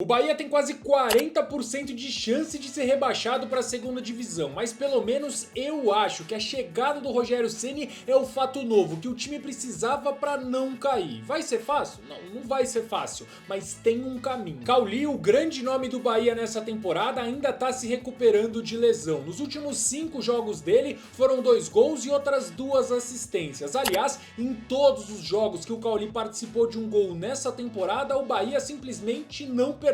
O Bahia tem quase 40% de chance de ser rebaixado para a segunda divisão, mas pelo menos eu acho que a chegada do Rogério Ceni é o fato novo que o time precisava para não cair. Vai ser fácil? Não vai ser fácil, mas tem um caminho. Cauli, o grande nome do Bahia nessa temporada, ainda está se recuperando de lesão. Nos últimos 5 jogos dele foram 2 gols e outras 2 assistências. Aliás, em todos os jogos que o Cauli participou de um gol nessa temporada, o Bahia simplesmente não perdeu.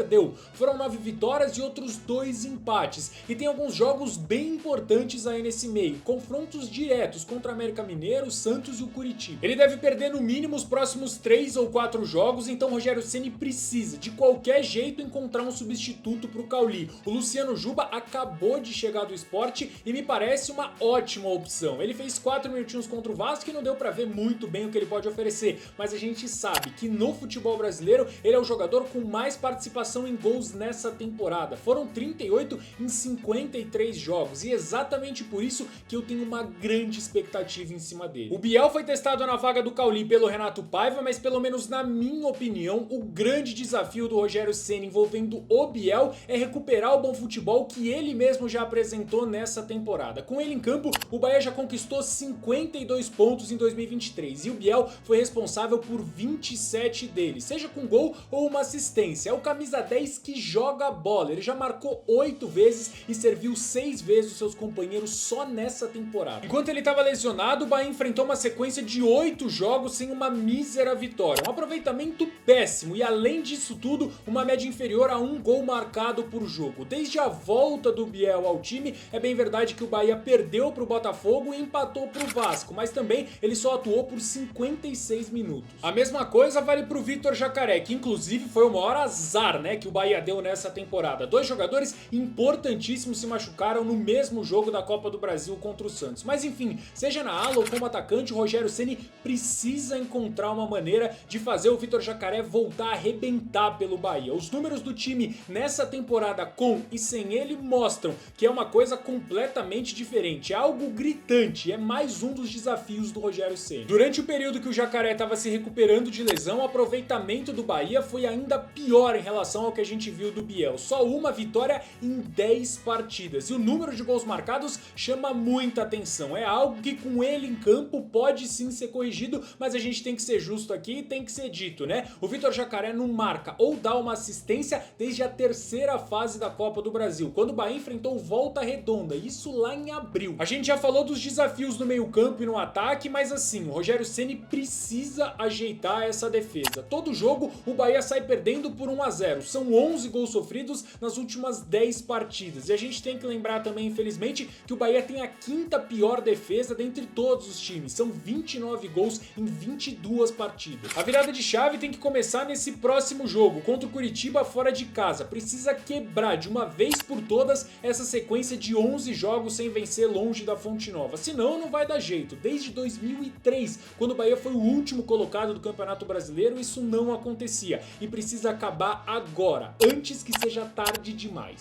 Foram 9 vitórias e outros 2 empates. E tem alguns jogos bem importantes aí nesse meio. Confrontos diretos contra América Mineiro, Santos e o Curitiba. Ele deve perder no mínimo os próximos 3 ou 4 jogos, então o Rogério Ceni precisa de qualquer jeito encontrar um substituto para o Cauli. O Luciano Juba acabou de chegar do Sport e me parece uma ótima opção. Ele fez 4 minutinhos contra o Vasco e não deu para ver muito bem o que ele pode oferecer, mas a gente sabe que no futebol brasileiro ele é o jogador com mais participação em gols nessa temporada. Foram 38 em 53 jogos e exatamente por isso que eu tenho uma grande expectativa em cima dele. O Biel foi testado na vaga do Cauli pelo Renato Paiva, mas pelo menos na minha opinião, o grande desafio do Rogério Ceni envolvendo o Biel é recuperar o bom futebol que ele mesmo já apresentou nessa temporada. Com ele em campo, o Bahia já conquistou 52 pontos em 2023 e o Biel foi responsável por 27 deles, seja com gol ou uma assistência. É o camisa 10 que joga a bola, ele já marcou 8 vezes e serviu 6 vezes os seus companheiros só nessa temporada. Enquanto ele estava lesionado, o Bahia enfrentou uma sequência de 8 jogos sem uma mísera vitória, um aproveitamento péssimo e além disso tudo, uma média inferior a 1 gol marcado por jogo. Desde a volta do Biel ao time, é bem verdade que o Bahia perdeu para o Botafogo e empatou para o Vasco, mas também ele só atuou por 56 minutos. A mesma coisa vale para o Vitor Jacaré, que inclusive foi o maior azar, que o Bahia deu nessa temporada. 2 jogadores importantíssimos se machucaram no mesmo jogo da Copa do Brasil contra o Santos. Mas enfim, seja na ala ou como atacante, o Rogério Ceni precisa encontrar uma maneira de fazer o Vitor Jacaré voltar a arrebentar pelo Bahia. Os números do time nessa temporada com e sem ele mostram que é uma coisa completamente diferente, é algo gritante, é mais um dos desafios do Rogério Ceni. Durante o período que o Jacaré estava se recuperando de lesão, o aproveitamento do Bahia foi ainda pior em relação ao que a gente viu do Biel. Só uma vitória em 10 partidas. E o número de gols marcados chama muita atenção. É algo que com ele em campo pode sim ser corrigido, mas a gente tem que ser justo aqui e tem que ser dito, O Vitor Jacaré não marca ou dá uma assistência desde a 3ª fase da Copa do Brasil, quando o Bahia enfrentou o Volta Redonda, isso lá em abril. A gente já falou dos desafios no meio-campo e no ataque, mas assim, o Rogério Ceni precisa ajeitar essa defesa. Todo jogo o Bahia sai perdendo por 1-0. São 11 gols sofridos nas últimas 10 partidas. E a gente tem que lembrar também, infelizmente, que o Bahia tem a 5ª pior defesa dentre todos os times. São 29 gols em 22 partidas. A virada de chave tem que começar nesse próximo jogo, contra o Curitiba fora de casa. Precisa quebrar de uma vez por todas essa sequência de 11 jogos sem vencer longe da Fonte Nova. Senão não vai dar jeito. Desde 2003, quando o Bahia foi o último colocado do Campeonato Brasileiro, isso não acontecia. E precisa acabar agora, antes que seja tarde demais.